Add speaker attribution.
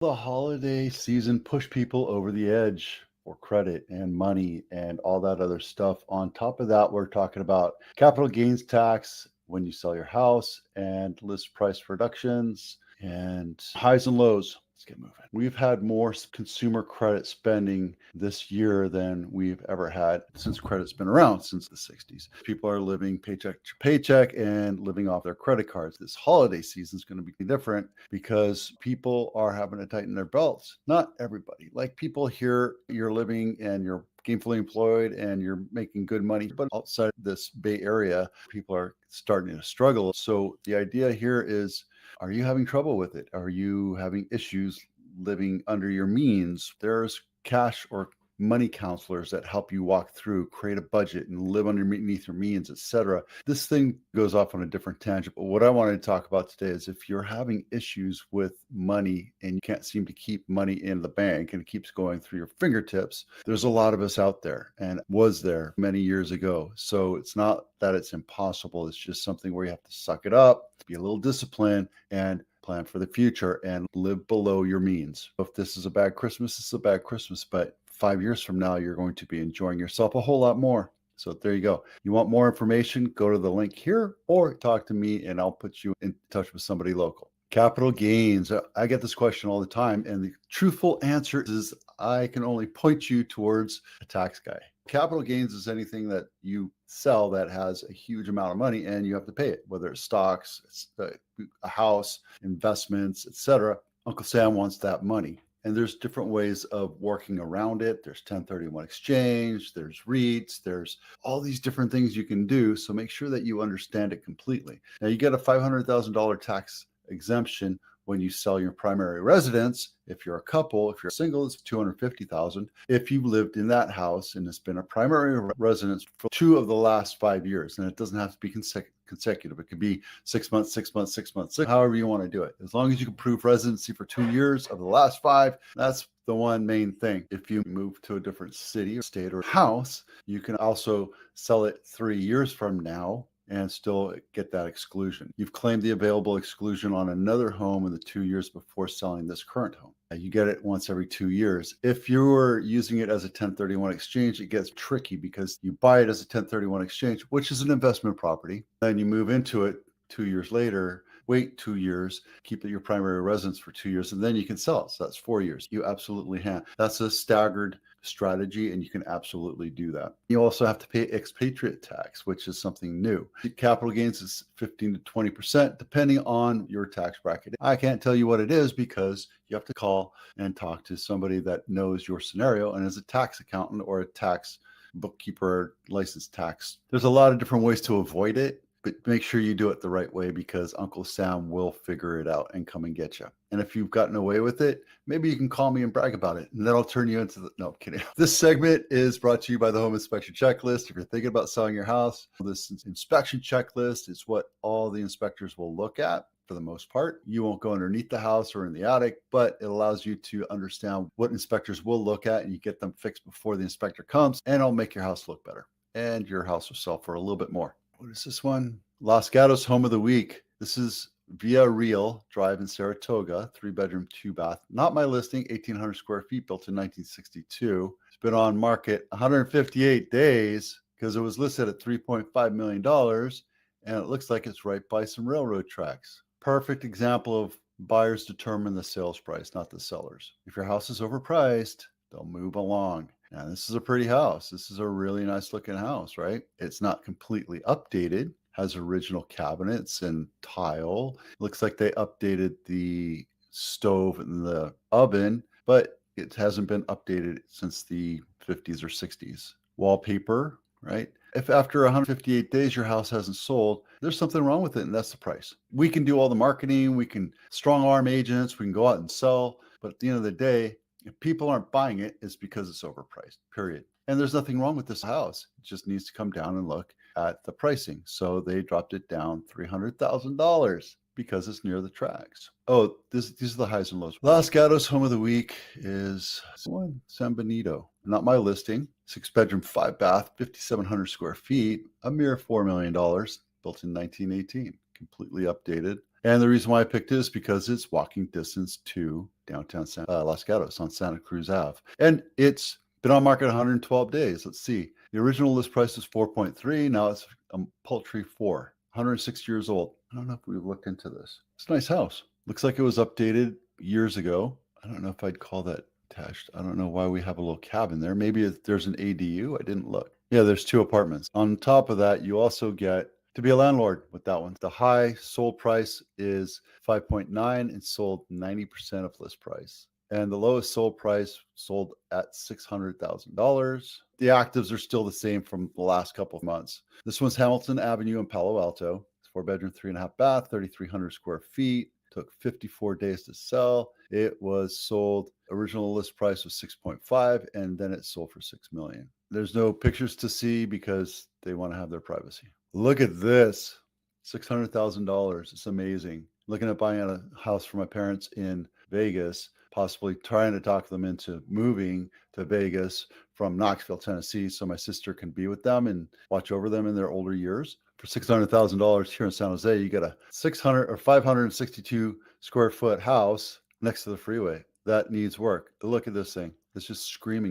Speaker 1: The holiday season pushed people over the edge for credit and money and all that other stuff. On top of that, we're talking about capital gains tax when you sell your house and list price reductions and highs and lows. Let's get moving. We've had more consumer credit spending this year than we've ever had since credit's been around since the 60s. People are living paycheck to paycheck and living off their credit cards. This holiday season is going to be different because people are having to tighten their belts. Not everybody. Like people here, you're living and you're gainfully employed and you're making good money, but outside this Bay Area, people are starting to struggle. So the idea here is, are you having trouble with it? Are you having issues living under your means? There's cash or money counselors that help you walk through, create a budget and live underneath your means, etc. This thing goes off on a different tangent, but what I wanted to talk about today is if you're having issues with money and you can't seem to keep money in the bank and it keeps going through your fingertips, there's a lot of us out there and was there many years ago. So it's not that it's impossible. It's just something where you have to suck it up, be a little disciplined, and plan for the future and live below your means. If this is a bad Christmas, it's a bad Christmas, but 5 years from now, you're going to be enjoying yourself a whole lot more. So there you go. You want more information, go to the link here or talk to me and I'll put you in touch with somebody local. Capital gains. I get this question all the time. And the truthful answer is I can only point you towards a tax guy. Capital gains is anything that you sell that has a huge amount of money and you have to pay it, whether it's stocks, it's a house, investments, etc. Uncle Sam wants that money. And there's different ways of working around it. There's 1031 exchange, there's REITs, there's all these different things you can do. So make sure that you understand it completely. Now you get a $500,000 tax exemption when you sell your primary residence. If you're a couple, if you're single, it's $250,000. If you've lived in that house and it's been a primary residence for 2 of the last 5 years, and it doesn't have to be consecutive. It could be 6 months, 6 months, 6 months, however you want to do it. As long as you can prove residency for 2 years of the last 5, that's the one main thing. If you move to a different city or state or house, you can also sell it 3 years from now and still get that exclusion. You've claimed the available exclusion on another home in the 2 years before selling this current home. You get it once every 2 years. If you're using it as a 1031 exchange, it gets tricky because you buy it as a 1031 exchange, which is an investment property. Then you move into it 2 years later, wait 2 years, keep it your primary residence for 2 years, and then you can sell it. So that's 4 years. You absolutely can. That's a staggered strategy, and you can absolutely do that. You also have to pay expatriate tax, which is something new. Capital gains is 15 to 20%, depending on your tax bracket. I can't tell you what it is because you have to call and talk to somebody that knows your scenario and is a tax accountant or a tax bookkeeper, licensed tax. There's a lot of different ways to avoid it, but make sure you do it the right way because Uncle Sam will figure it out and come and get you. And if you've gotten away with it, maybe you can call me and brag about it. And then I'll turn you into the, no, I'm kidding. This segment is brought to you by the Home Inspection Checklist. If you're thinking about selling your house, this inspection checklist is what all the inspectors will look at. For the most part, you won't go underneath the house or in the attic, but it allows you to understand what inspectors will look at and you get them fixed before the inspector comes, and it'll make your house look better and your house will sell for a little bit more. What is this one? Los Gatos Home of the Week. This is Via Real Drive in Saratoga, 3-bedroom, 2-bath. Not my listing, 1,800 square feet, built in 1962. It's been on market 158 days because it was listed at $3.5 million, and it looks like it's right by some railroad tracks. Perfect example of buyers determine the sales price, not the sellers. If your house is overpriced, they'll move along. Now, this is a pretty house. This is a really nice looking house, right? It's not completely updated, has original cabinets and tile. Looks like they updated the stove and the oven, but it hasn't been updated since the 50s or 60s. Wallpaper, right? If after 158 days your house hasn't sold, there's something wrong with it, and that's the price. We can do all the marketing, we can strong arm agents, we can go out and sell, but at the end of the day, if people aren't buying it, it's because it's overpriced, period. And there's nothing wrong with this house. It just needs to come down and look at the pricing. So they dropped it down $300,000 because it's near the tracks. Oh, these are the highs and lows. Los Gatos Home of the Week is one, San Benito. Not my listing. 6-bedroom, 5-bath, 5,700 square feet, a mere $4 million, built in 1918. Completely updated. And the reason why I picked it is because it's walking distance to downtown Los Gatos on Santa Cruz Ave. And it's been on market 112 days. Let's see. The original list price is 4.3. Now it's a paltry 4. 106 years old. I don't know if we've looked into this. It's a nice house. Looks like it was updated years ago. I don't know if I'd call that attached. I don't know why we have a little cabin there. Maybe there's an ADU. I didn't look. Yeah, there's 2 apartments. On top of that, you also get to be a landlord with that one. The high sold price is 5.9 and sold 90% of list price. And the lowest sold price sold at $600,000. The actives are still the same from the last couple of months. This one's Hamilton Avenue in Palo Alto. It's 4-bedroom, 3.5 bath, 3,300 square feet. Took 54 days to sell. It was sold, original list price was 6.5, and then it sold for $6 million. There's no pictures to see because they want to have their privacy. Look at this, $600,000. It's amazing. Looking at buying a house for my parents in Vegas, possibly trying to talk them into moving to Vegas from Knoxville, Tennessee, so my sister can be with them and watch over them in their older years. For $600,000 here in San Jose, you get a 562 square foot house next to the freeway. That needs work. Look at this thing. It's just screaming